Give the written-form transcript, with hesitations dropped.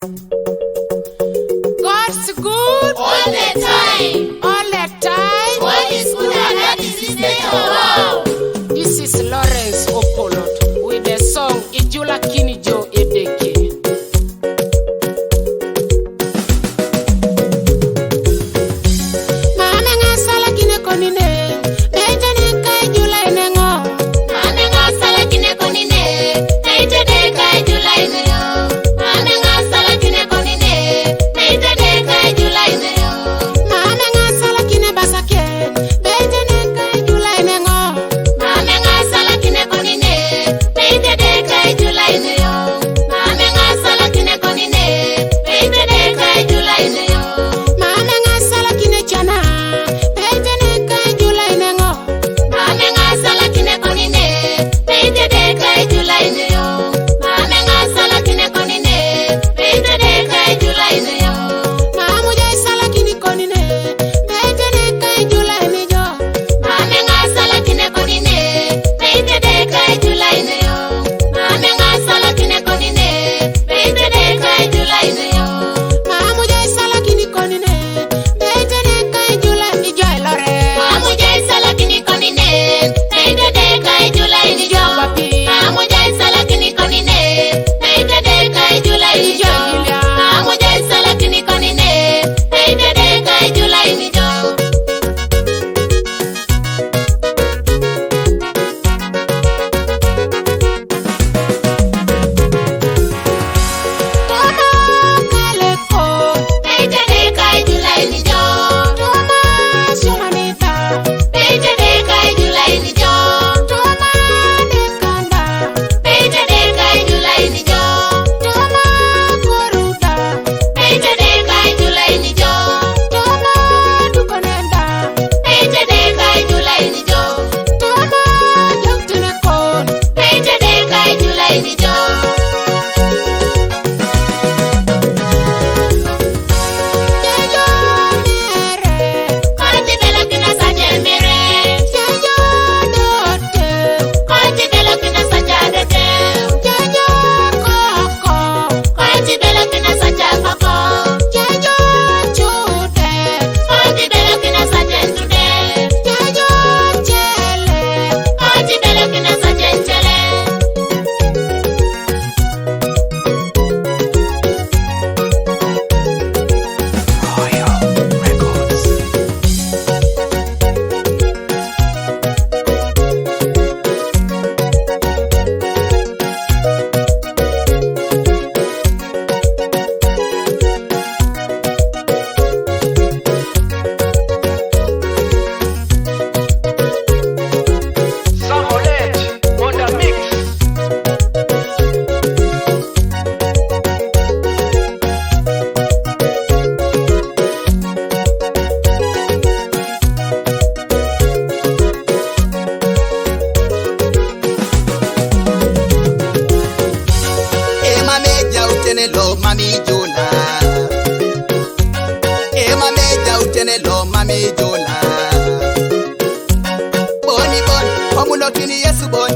God's good all the time. all the time. God is good and that is His nature. Wow. This is Lawrence Opolot with the song Ijula Kinijo Edeke. Mama ngasala kine konine, etene kai jula inengo. Mame ngasala kine konine, naitede kai jula ineyo. Mame ngasala kine konine, naitede kai jula ineyo. Mama ngasala kine basake, etene kai jula inengo. Mame ngasala kine konine, naitede kai jula ineyo. Mame ngasala kine konine, naitede kai jula ineyo. Mama ngasala kine chana, etene kai jula inengo. Mame ngasala kine konine, naitede kai jula ineyo. Mame ngasala kine konine, naitede kai jula ineyo. Mamu jai sala kini konine, etene kai jula inijo. Mame ngasala kine konine, naitede kai jula ineyo. Mame ngasala kine konine, naitede kai jula ineyo. Mamu jai sala kini konine, etene kai jula ijo elore. Mamu jai sala kine konine, naitede kai jula ineyo. Mamu jai sala kine konine, naitede kai jula ineyo. Mamu jai sala kine konine, naitede kai jula ineyo. Toma kaleko, Naitede kai jula ineyo. toma sumanita, Naitede kai jula ineyo. toma dekanda, Naitede kai jula ineyo. toma koruda, Naitede kai jula ineyo. toma dukonenda, Naitede kai jula ineyo. toma joktine kon. Naitede kai jula ineyo. Jejo mere, Koti belo kina saja mere. jejo dote, Koti belo kina saja dete. jejo koko, Koti belo kina saja koko. jejo chude, Koti belo kina saja sude. jejo chele. Koti belo kina saja chele. Samolet on the mix. Emameja utenelo mami jola. Emameja utenelo mami jola. Boni bon, omulo kini Yesu bon.